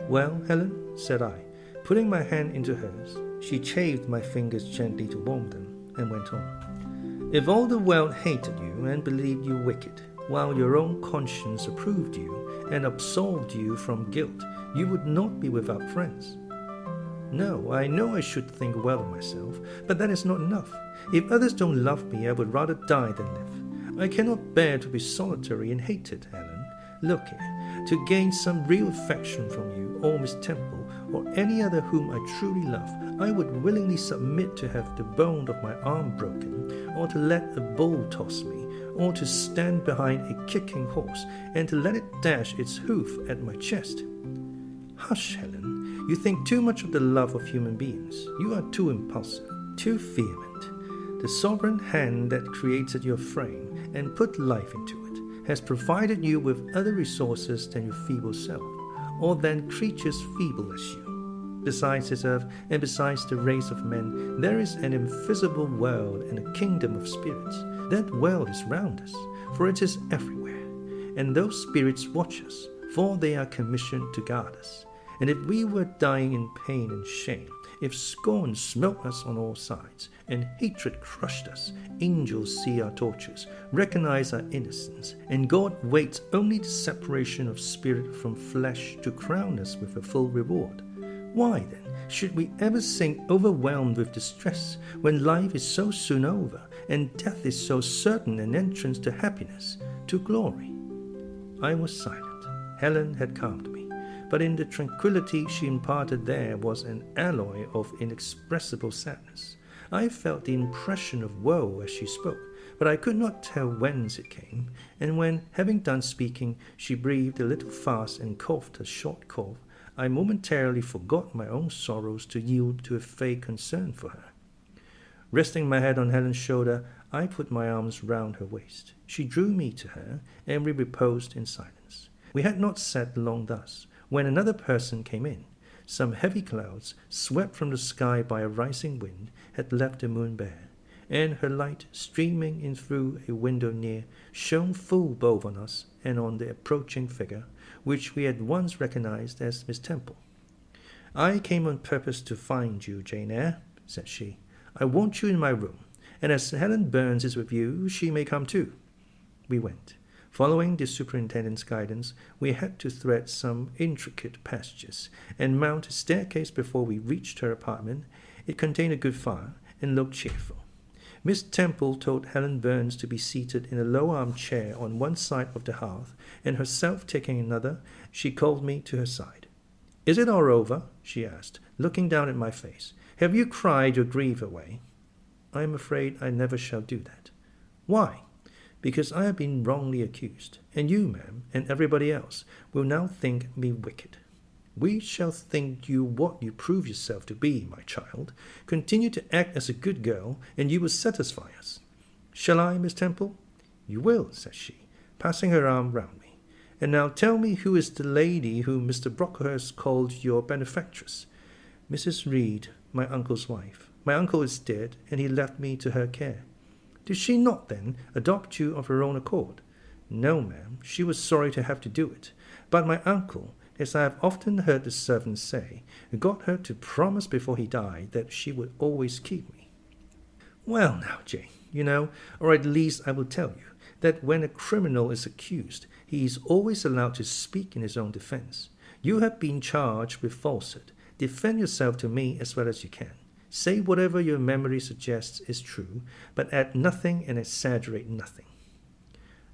"Well, Helen," said I, putting my hand into hers. She chafed my fingers gently to warm them, and went on. "If all the world hated you and believed you wicked, while your own conscience approved you and absolved you from guilt, you would not be without friends. No, I know I should think well of myself, but that is not enough. If others don't love me, I would rather die than live. I cannot bear to be solitary and hated, Helen. Look here, to gain some real affection from you, or Miss Temple, or any other whom I truly love, I would willingly submit to have the bone of my arm broken, or to let a bull toss me, or to stand behind a kicking horse, and to let it dash its hoof at my chest." "Hush, Helen. You think too much of the love of human beings. You are too impulsive, too vehement. The sovereign hand that created your frame and put life into it has provided you with other resources than your feeble self, or than creatures feeble as you. Besides this earth, and besides the race of men, there is an invisible world and a kingdom of spirits. That world is round us, for it is everywhere. And those spirits watch us, for they are commissioned to guard us. And if we were dying in pain and shame, if scorn smote us on all sides, and hatred crushed us, angels see our tortures, recognize our innocence, and God waits only the separation of spirit from flesh to crown us with a full reward. Why, then, should we ever sink overwhelmed with distress, when life is so soon over, and death is so certain an entrance to happiness, to glory?" I was silent. Helen had calmed me, but in the tranquillity she imparted there was an alloy of inexpressible sadness. I felt the impression of woe as she spoke, but I could not tell whence it came, and when, having done speaking, she breathed a little fast and coughed a short cough, I momentarily forgot my own sorrows to yield to a fake concern for her. Resting my head on Helen's shoulder, I put my arms round her waist. She drew me to her, and we reposed in silence. We had not sat long thus, when another person came in. Some heavy clouds, swept from the sky by a rising wind, had left the moon bare, and her light, streaming in through a window near, shone full both on us and on the approaching figure, which we at once recognized as Miss Temple. "I came on purpose to find you, Jane Eyre," said she. "I want you in my room, and as Helen Burns is with you, she may come too." We went. Following the superintendent's guidance, we had to thread some intricate passages and mount a staircase before we reached her apartment. It contained a good fire and looked cheerful. Miss Temple told Helen Burns to be seated in a low armchair on one side of the hearth, and herself taking another, she called me to her side. "Is it all over?" she asked, looking down at my face. "Have you cried your grief away?" "I am afraid I never shall do that." "Why?" "Because I have been wrongly accused, and you, ma'am, and everybody else, will now think me wicked." "We shall think you what you prove yourself to be, my child. Continue to act as a good girl, and you will satisfy us." "Shall I, Miss Temple?" "You will," said she, passing her arm round me. "And now tell me who is the lady whom Mr. Brocklehurst called your benefactress." "Mrs.Reed, my uncle's wife. My uncle is dead, and he left me to her care." "Did she not, then, adopt you of her own accord?" "No, ma'am. She was sorry to have to do it. But my uncle, as I have often heard the servants say, got her to promise before he died that she would always keep me." "Well now, Jane, you know, or at least I will tell you, that when a criminal is accused, he is always allowed to speak in his own defense. You have been charged with falsehood. Defend yourself to me as well as you can. Say whatever your memory suggests is true, but add nothing and exaggerate nothing."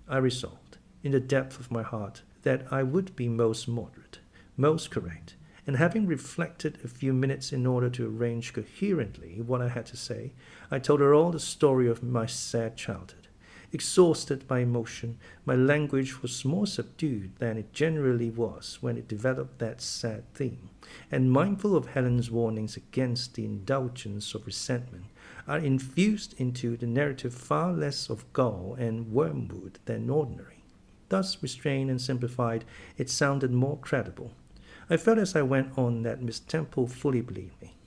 I resolved, in the depth of my heart, that I would be most moderate, most correct, and having reflected a few minutes in order to arrange coherently what I had to say, I told her all the story of my sad childhood. Exhausted by emotion, my language was more subdued than it generally was when it developed that sad theme, and mindful of Helen's warnings against the indulgence of resentment, I infused into the narrative far less of gall and wormwood than ordinary. Thus restrained and simplified, it sounded more credible. I felt as I went on that Miss Temple fully believed me.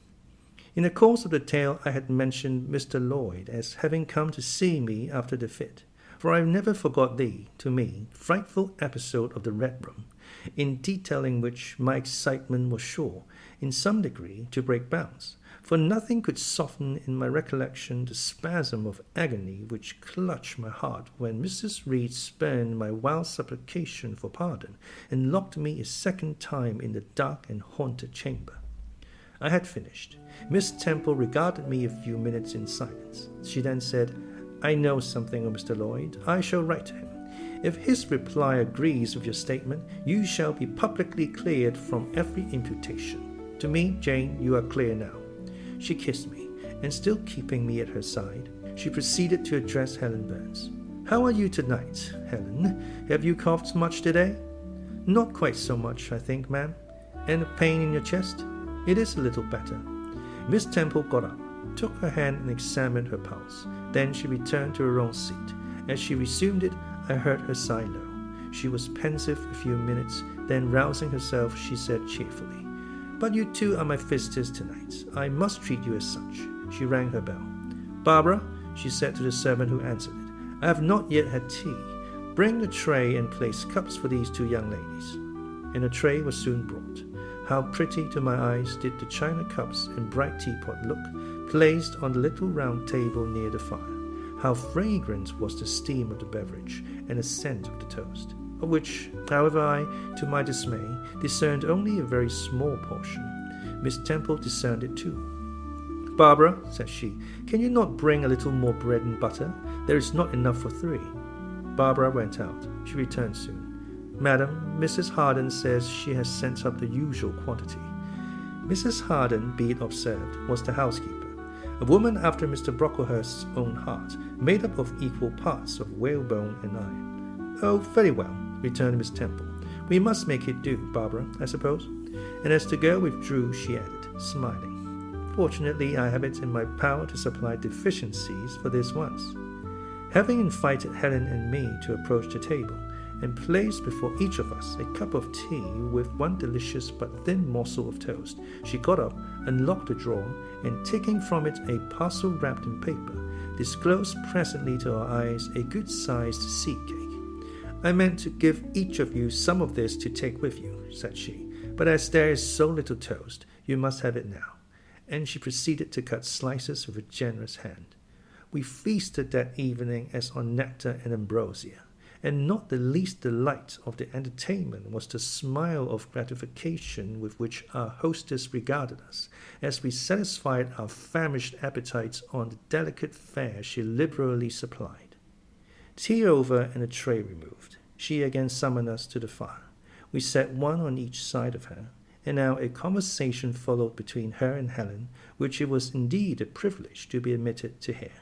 In the course of the tale, I had mentioned Mr. Lloyd as having come to see me after the fit, for I never forgot the, to me, frightful episode of the Red Room, in detailing which my excitement was sure, in some degree, to break bounds, for nothing could soften in my recollection the spasm of agony which clutched my heart when Mrs. Reed spurned my wild supplication for pardon, and locked me a second time in the dark and haunted chamber. I had finished. Miss Temple regarded me a few minutes in silence. She then said, "I know something of Mr. Lloyd. I shall write to him. If his reply agrees with your statement, you shall be publicly cleared from every imputation. To me, Jane, you are clear now." She kissed me, and still keeping me at her side, she proceeded to address Helen Burns. "How are you tonight, Helen? Have you coughed much today?" "Not quite so much, I think, ma'am." "And a pain in your chest?" "It is a little better." Miss Temple got up, took her hand and examined her pulse. Then she returned to her own seat. As she resumed it, I heard her sigh low. She was pensive a few minutes, then rousing herself, she said cheerfully, "But you two are my visitors tonight. I must treat you as such." She rang her bell. "Barbara," she said to the servant who answered it, "I have not yet had tea. Bring the tray and place cups for these two young ladies." And a tray was soon brought. How pretty to my eyes did the china cups and bright teapot look, placed on the little round table near the fire. How fragrant was the steam of the beverage and the scent of the toast, of which, however, I, to my dismay, discerned only a very small portion. Miss Temple discerned it too. "Barbara," said she, "can you not bring a little more bread and butter? There is not enough for 3. Barbara went out. She returned soon. "Madam, Mrs. Harden says she has sent up the usual quantity." Mrs. Harden, be it observed, was the housekeeper, a woman after Mr. Brocklehurst's own heart, made up of equal parts of whalebone and iron. "Oh, very well," returned Miss Temple. "We must make it do, Barbara, I suppose." And as the girl withdrew, she added, smiling, "Fortunately, I have it in my power to supply deficiencies for this once." Having invited Helen and me to approach the table, and placed before each of us a cup of tea with one delicious but thin morsel of toast, she got up, unlocked the drawer, and taking from it a parcel wrapped in paper, disclosed presently to our eyes a good-sized seed cake. "I meant to give each of you some of this to take with you," said she, "but as there is so little toast, you must have it now." And she proceeded to cut slices with a generous hand. We feasted that evening as on nectar and ambrosia, and not the least delight of the entertainment was the smile of gratification with which our hostess regarded us, as we satisfied our famished appetites on the delicate fare she liberally supplied. Tea over and a tray removed, she again summoned us to the fire. We sat one on each side of her, and now a conversation followed between her and Helen, which it was indeed a privilege to be admitted to hear.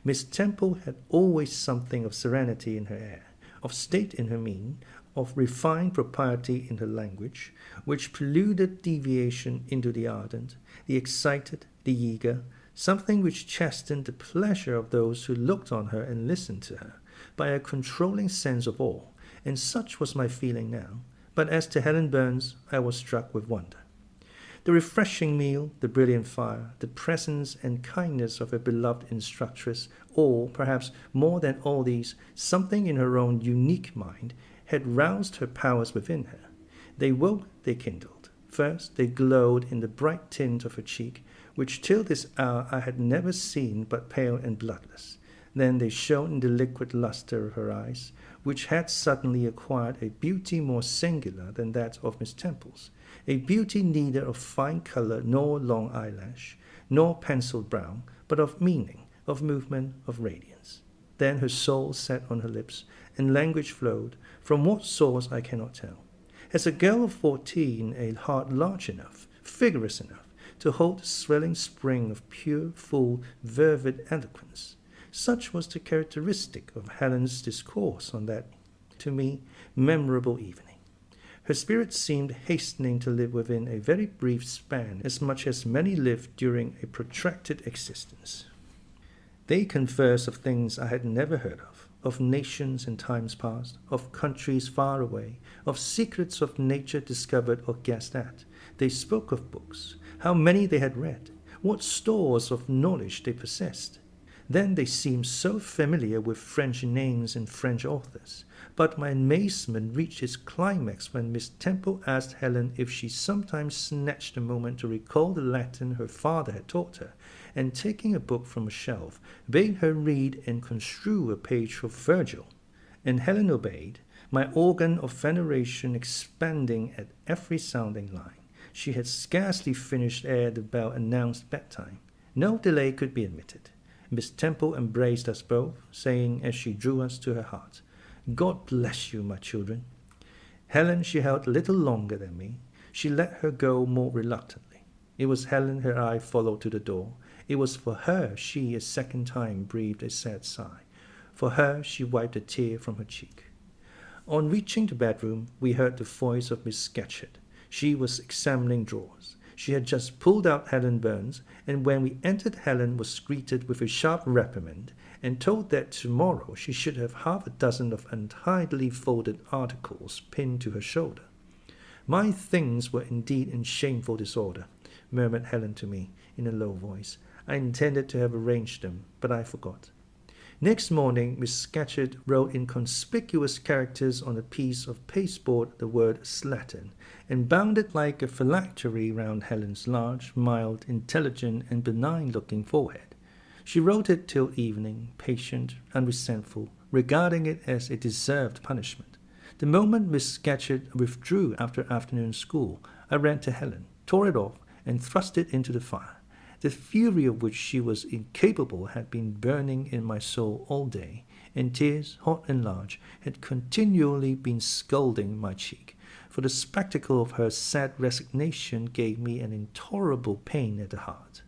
Miss Temple had always something of serenity in her air, of state in her mien, of refined propriety in her language, which preluded deviation into the ardent, the excited, the eager, something which chastened the pleasure of those who looked on her and listened to her, by a controlling sense of awe, and such was my feeling now. But as to Helen Burns, I was struck with wonder. The refreshing meal, the brilliant fire, the presence and kindness of her beloved instructress, or, perhaps more than all these, something in her own unique mind, had roused her powers within her. They woke, they kindled. First, they glowed in the bright tint of her cheek, which till this hour I had never seen but pale and bloodless. Then they shone in the liquid lustre of her eyes, which had suddenly acquired a beauty more singular than that of Miss Temple's, a beauty neither of fine colour nor long eyelash, nor penciled brow, but of meaning, of movement, of radiance. Then her soul sat on her lips, and language flowed, from what source I cannot tell. As a girl of 14, a heart large enough, vigorous enough, to hold the swelling spring of pure, full, fervid eloquence. Such was the characteristic of Helen's discourse on that, to me, memorable evening. Her spirit seemed hastening to live within a very brief span, as much as many lived during a protracted existence. They conversed of things I had never heard of nations in times past, of countries far away, of secrets of nature discovered or guessed at. They spoke of books, how many they had read, What stores of knowledge they possessed! Then they seemed so familiar with French names and French authors. But my amazement reached its climax when Miss Temple asked Helen if she sometimes snatched a moment to recall the Latin her father had taught her, and taking a book from a shelf, bade her read and construe a page of Virgil. And Helen obeyed, my organ of veneration expanding at every sounding line. She had scarcely finished ere the bell announced bedtime. No delay could be admitted. Miss Temple embraced us both, saying as she drew us to her heart, "God bless you, my children." Helen she held a little longer than me. She let her go more reluctantly. It was Helen her eye followed to the door. It was for her she a second time breathed a sad sigh. For her she wiped a tear from her cheek. On reaching the bedroom, we heard the voice of Miss Scatcherd. She was examining drawers. She had just pulled out Helen Burns, and when we entered Helen was greeted with a sharp reprimand, and told that tomorrow she should have half a dozen of untidily folded articles pinned to her shoulder. "My things were indeed in shameful disorder," murmured Helen to me in a low voice. "I intended to have arranged them, but I forgot." Next morning, Miss Scatcherd wrote in conspicuous characters on a piece of pasteboard the word slattern, and bound it like a phylactery round Helen's large, mild, intelligent, and benign-looking forehead. She wrote it till evening, patient, unresentful, regarding it as a deserved punishment. The moment Miss Scatcherd withdrew after afternoon school, I ran to Helen, tore it off, and thrust it into the fire. The fury of which she was incapable had been burning in my soul all day, and tears, hot and large, had continually been scalding my cheek, for the spectacle of her sad resignation gave me an intolerable pain at the heart.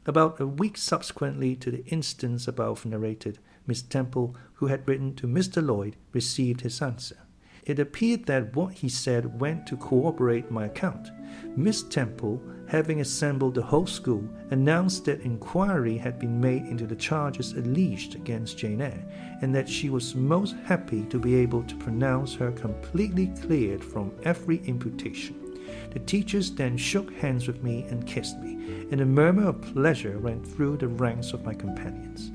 About a week subsequently to the instance above narrated, Miss Temple, who had written to Mr. Lloyd, received his answer. It appeared that what he said went to corroborate my account. Miss Temple, having assembled the whole school, announced that inquiry had been made into the charges alleged against Jane Eyre, and that she was most happy to be able to pronounce her completely cleared from every imputation. The teachers then shook hands with me and kissed me, and a murmur of pleasure ran through the ranks of my companions.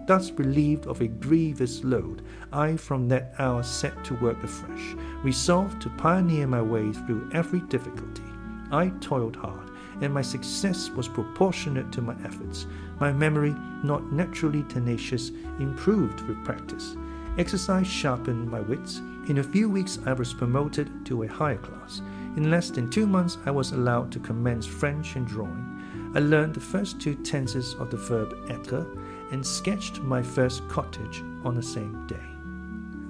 Thus relieved of a grievous load, I from that hour set to work afresh, resolved to pioneer my way through every difficulty. I toiled hard, and my success was proportionate to my efforts. My memory, not naturally tenacious, improved with practice. Exercise sharpened my wits. In a few weeks I was promoted to a higher class. In less than 2 months I was allowed to commence French and drawing. I learned the first 2 tenses of the verb être, and sketched my first cottage on the same day.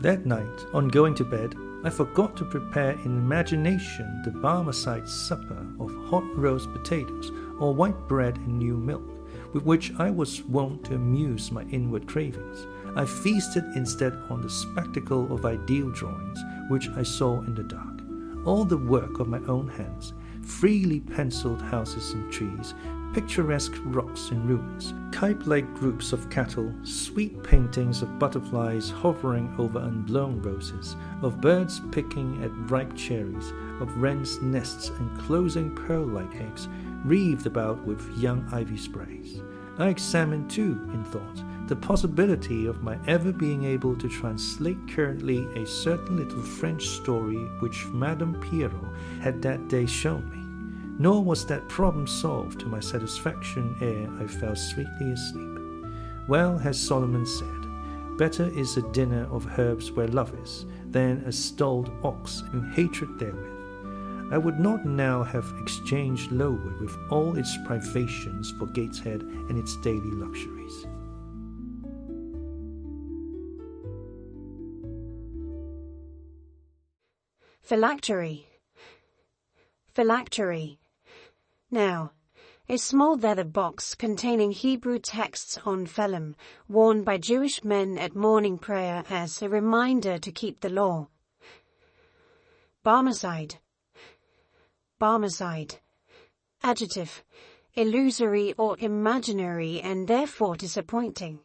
That night, on going to bed, I forgot to prepare in imagination the Barmecide supper of hot roast potatoes or white bread and new milk, with which I was wont to amuse my inward cravings. I feasted instead on the spectacle of ideal drawings, which I saw in the dark. All the work of my own hands, freely penciled houses and trees, picturesque rocks and ruins, cape-like groups of cattle, sweet paintings of butterflies hovering over unblown roses, of birds picking at ripe cherries, of wrens' nests enclosing pearl-like eggs, wreathed about with young ivy sprays. I examined too, in thought, the possibility of my ever being able to translate currently a certain little French story which Madame Pierrot had that day shown me. Nor was that problem solved to my satisfaction ere I fell sweetly asleep. Well has Solomon said, "Better is a dinner of herbs where love is, than a stalled ox in hatred therewith." I would not now have exchanged Lowood with all its privations for Gateshead and its daily luxuries. Phylactery. Phylactery. Now, a small leather box containing Hebrew texts on vellum, worn by Jewish men at morning prayer as a reminder to keep the law. Barmecide. Barmecide. Adjective, illusory or imaginary and therefore disappointing.